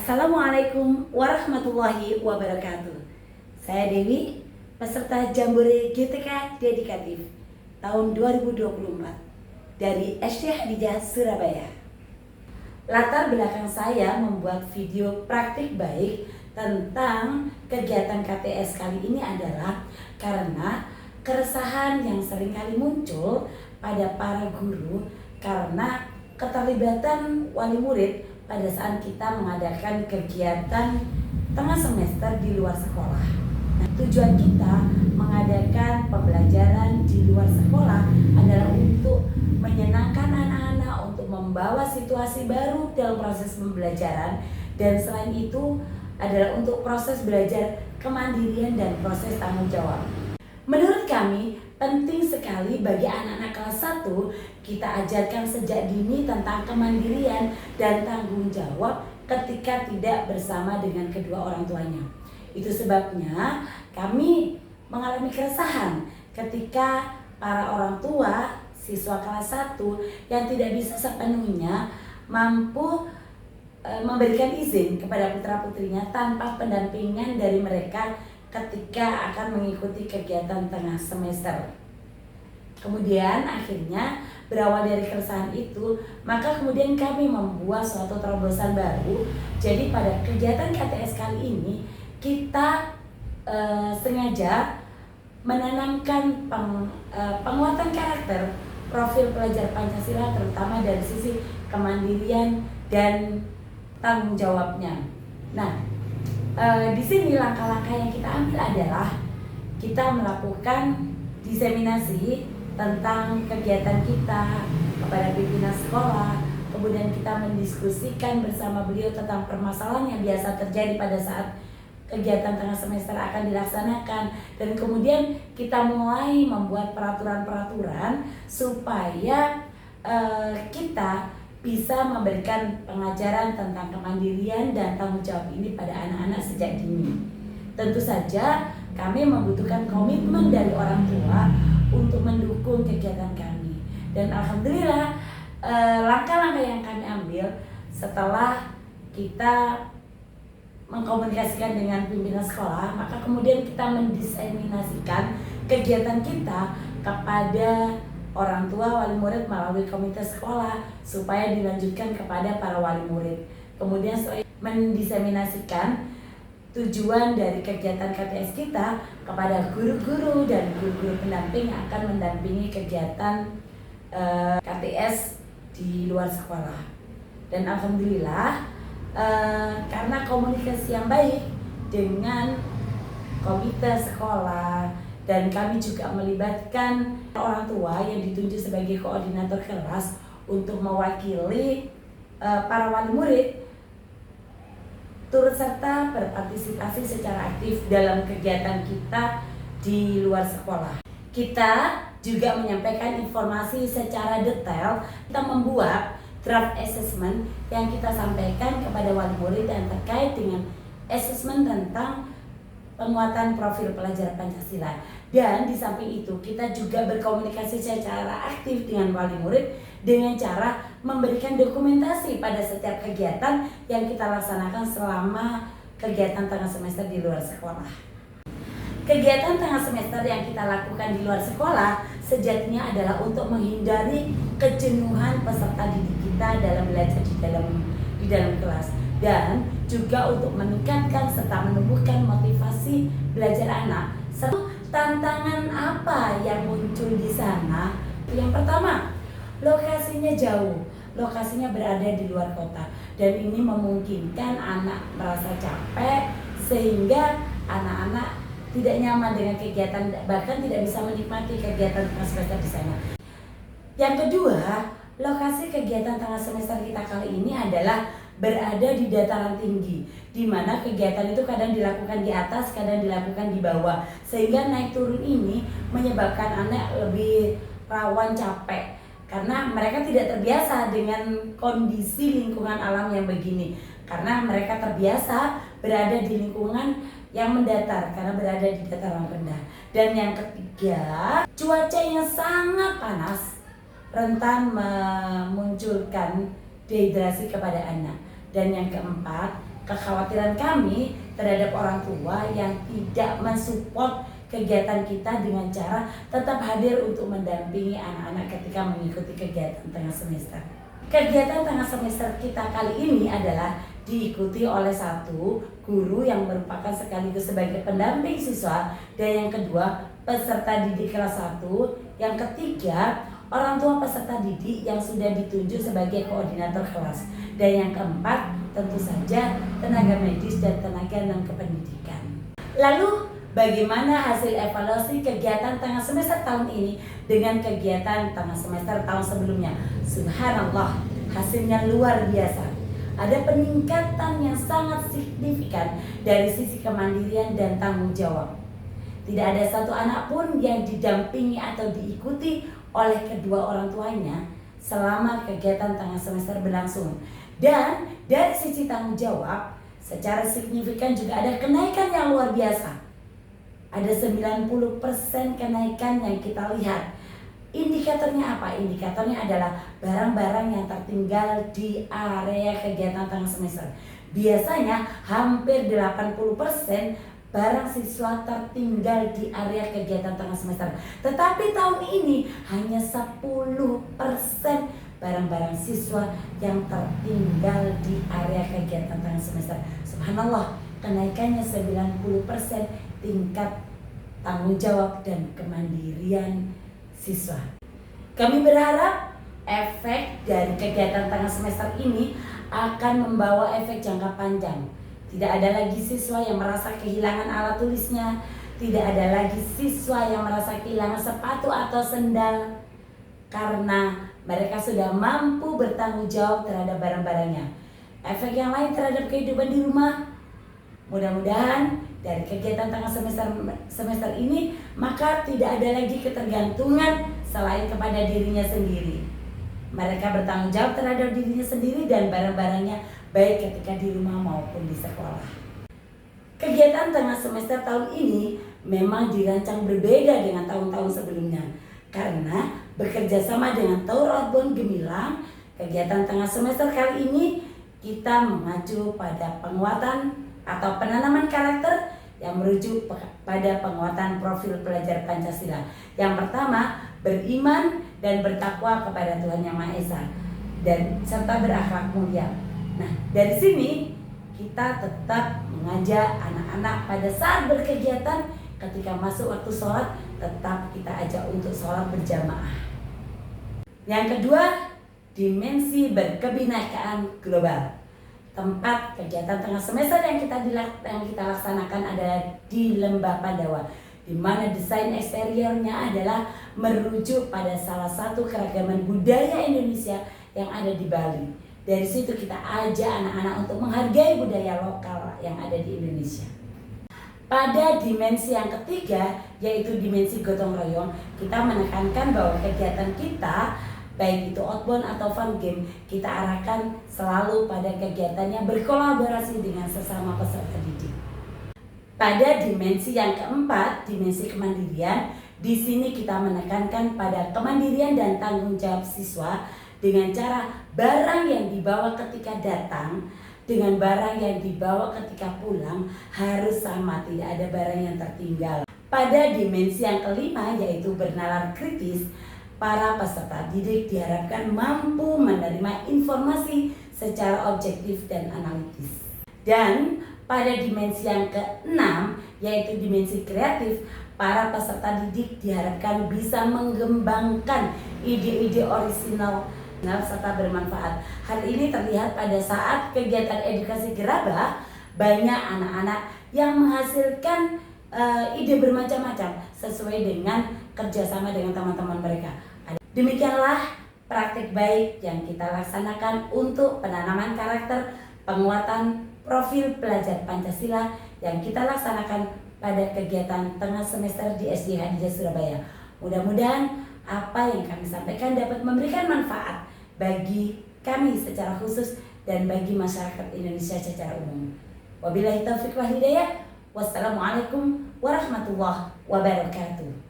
Assalamualaikum warahmatullahi wabarakatuh. Saya Dewi, peserta Jambore GTK Dedikatif tahun 2024 dari SD Hadijah Surabaya. Latar belakang saya membuat video praktik baik tentang kegiatan KTS kali ini adalah karena keresahan yang seringkali muncul pada para guru karena keterlibatan wali murid pada saat kita mengadakan kegiatan tengah semester di luar sekolah. Nah, tujuan kita mengadakan pembelajaran di luar sekolah adalah untuk menyenangkan anak-anak, untuk membawa situasi baru dalam proses pembelajaran, dan selain itu adalah untuk proses belajar kemandirian dan proses tanggung jawab. Menurut kami, penting sekali bagi anak-anak kelas 1 kita ajarkan sejak dini tentang kemandirian dan tanggung jawab ketika tidak bersama dengan kedua orang tuanya. Itu sebabnya kami mengalami keresahan ketika para orang tua siswa kelas 1 yang tidak bisa sepenuhnya mampu memberikan izin kepada putra-putrinya tanpa pendampingan dari mereka ketika akan mengikuti kegiatan tengah semester. Kemudian akhirnya berawal dari keresahan itu, maka kemudian kami membuat suatu terobosan baru. Jadi pada kegiatan KTS kali ini kita sengaja menanamkan penguatan karakter profil pelajar Pancasila, terutama dari sisi kemandirian dan tanggung jawabnya. Nah, di sini langkah-langkah yang kita ambil adalah kita melakukan diseminasi tentang kegiatan kita kepada pimpinan sekolah, kemudian kita mendiskusikan bersama beliau tentang permasalahan yang biasa terjadi pada saat kegiatan tengah semester akan dilaksanakan, dan kemudian kita mulai membuat peraturan-peraturan supaya kita bisa memberikan pengajaran tentang kemandirian dan tanggung jawab ini pada anak-anak sejak dini. Tentu saja kami membutuhkan komitmen dari orang tua untuk mendukung kegiatan kami. Dan alhamdulillah langkah-langkah yang kami ambil setelah kita mengkomunikasikan dengan pimpinan sekolah, maka kemudian kita mendiseminasikan kegiatan kita kepada orang tua, wali murid melalui komite sekolah supaya dilanjutkan kepada para wali murid. Kemudian setelah mendiseminasikan tujuan dari kegiatan KTS kita kepada guru-guru dan guru-guru pendamping yang akan mendampingi kegiatan KTS di luar sekolah. Dan alhamdulillah karena komunikasi yang baik dengan komite sekolah, dan kami juga melibatkan orang tua yang ditunjuk sebagai koordinator kelas untuk mewakili para wali murid turut serta berpartisipasi secara aktif dalam kegiatan kita di luar sekolah. Kita juga menyampaikan informasi secara detail. Kita membuat draft assessment yang kita sampaikan kepada wali murid yang terkait dengan assessment tentang penguatan profil pelajar Pancasila. Dan di samping itu kita juga berkomunikasi secara aktif dengan wali murid dengan cara memberikan dokumentasi pada setiap kegiatan yang kita laksanakan selama kegiatan tengah semester di luar sekolah. Kegiatan tengah semester yang kita lakukan di luar sekolah sejatinya adalah untuk menghindari kejenuhan peserta didik kita dalam belajar di dalam kelas, dan juga untuk meningkatkan serta menumbuhkan motivasi belajar anak. Tantangan apa yang muncul di sana? Yang pertama, lokasinya jauh, lokasinya berada di luar kota, dan ini memungkinkan anak merasa capek sehingga anak-anak tidak nyaman dengan kegiatan, bahkan tidak bisa menikmati kegiatan tengah semester di sana. Yang kedua, lokasi kegiatan tengah semester kita kali ini adalah berada di dataran tinggi, di mana kegiatan itu kadang dilakukan di atas, kadang dilakukan di bawah, sehingga naik turun ini menyebabkan anak lebih rawan capek karena mereka tidak terbiasa dengan kondisi lingkungan alam yang begini, karena mereka terbiasa berada di lingkungan yang mendatar karena berada di dataran rendah. Dan yang ketiga, cuaca yang sangat panas rentan memunculkan dehidrasi kepada anak. Dan yang keempat, kekhawatiran kami terhadap orang tua yang tidak mensupport kegiatan kita dengan cara tetap hadir untuk mendampingi anak-anak ketika mengikuti kegiatan tengah semester. Kegiatan tengah semester kita kali ini adalah diikuti oleh satu guru yang merupakan sekaligus sebagai pendamping siswa, dan yang kedua peserta didik kelas 1, yang ketiga orang tua peserta didik yang sudah ditunjuk sebagai koordinator kelas, dan yang keempat tentu saja tenaga medis dan tenaga non-kependidikan. Lalu bagaimana hasil evaluasi kegiatan tengah semester tahun ini dengan kegiatan tengah semester tahun sebelumnya? Subhanallah, hasilnya luar biasa. Ada peningkatan yang sangat signifikan dari sisi kemandirian dan tanggung jawab. Tidak ada satu anak pun yang didampingi atau diikuti oleh kedua orang tuanya selama kegiatan tengah semester berlangsung. Dan dari sisi tanggung jawab, secara signifikan juga ada kenaikan yang luar biasa. Ada 90% kenaikan yang kita lihat. Indikatornya apa? Indikatornya adalah barang-barang yang tertinggal di area kegiatan tengah semester. Biasanya hampir 80% barang siswa tertinggal di area kegiatan tengah semester. Tetapi tahun ini hanya 10% barang-barang siswa yang tertinggal di area kegiatan tengah semester. Subhanallah, kenaikannya 90% tingkat tanggung jawab dan kemandirian siswa. Kami berharap efek dari kegiatan tengah semester ini akan membawa efek jangka panjang. Tidak ada lagi siswa yang merasa kehilangan alat tulisnya, tidak ada lagi siswa yang merasa kehilangan sepatu atau sendal, karena mereka sudah mampu bertanggung jawab terhadap barang-barangnya. Efek yang lain terhadap kehidupan di rumah, mudah-mudahan dari kegiatan tengah semester ini maka tidak ada lagi ketergantungan selain kepada dirinya sendiri. Mereka bertanggung jawab terhadap dirinya sendiri dan barang-barangnya, baik ketika di rumah maupun di sekolah. Kegiatan tengah semester tahun ini memang dirancang berbeda dengan tahun-tahun sebelumnya, karena bekerja sama dengan Tour Outbound Gemilang, kegiatan tengah semester kali ini kita mengacu pada penguatan atau penanaman karakter yang merujuk pada penguatan profil pelajar Pancasila. Yang pertama, beriman dan bertakwa kepada Tuhan Yang Maha Esa dan serta berakhlak mulia. Nah, dari sini kita tetap mengajak anak-anak pada saat berkegiatan, ketika masuk waktu sholat tetap kita ajak untuk sholat berjamaah. Yang kedua, dimensi berkebinekaan global. Tempat kegiatan tengah semester yang kita laksanakan adalah di Lembah Pandawa, di mana desain eksteriornya adalah merujuk pada salah satu keragaman budaya Indonesia yang ada di Bali. Dari situ kita ajak anak-anak untuk menghargai budaya lokal yang ada di Indonesia. Pada dimensi yang ketiga, yaitu dimensi gotong royong, kita menekankan bahwa kegiatan kita, baik itu outbound atau fun game, kita arahkan selalu pada kegiatan yang berkolaborasi dengan sesama peserta didik. Pada dimensi yang keempat, dimensi kemandirian, di sini kita menekankan pada kemandirian dan tanggung jawab siswa dengan cara barang yang dibawa ketika datang dengan barang yang dibawa ketika pulang harus sama, tidak ada barang yang tertinggal. Pada dimensi yang kelima, yaitu bernalar kritis, para peserta didik diharapkan mampu menerima informasi secara objektif dan analitis. Dan pada dimensi yang keenam, yaitu dimensi kreatif, para peserta didik diharapkan bisa mengembangkan ide-ide orisinal serta bermanfaat. Hal ini terlihat pada saat kegiatan edukasi gerabah, banyak anak-anak yang menghasilkan ide bermacam-macam sesuai dengan kerjasama dengan teman-teman mereka. Demikianlah praktik baik yang kita laksanakan untuk penanaman karakter, penguatan profil pelajar Pancasila yang kita laksanakan pada kegiatan tengah semester di SD Hadijah Surabaya. Mudah-mudahan apa yang kami sampaikan dapat memberikan manfaat bagi kami secara khusus dan bagi masyarakat Indonesia secara umum. Wabillahi taufiq wal hidayah. Wassalamualaikum warahmatullahi wabarakatuh.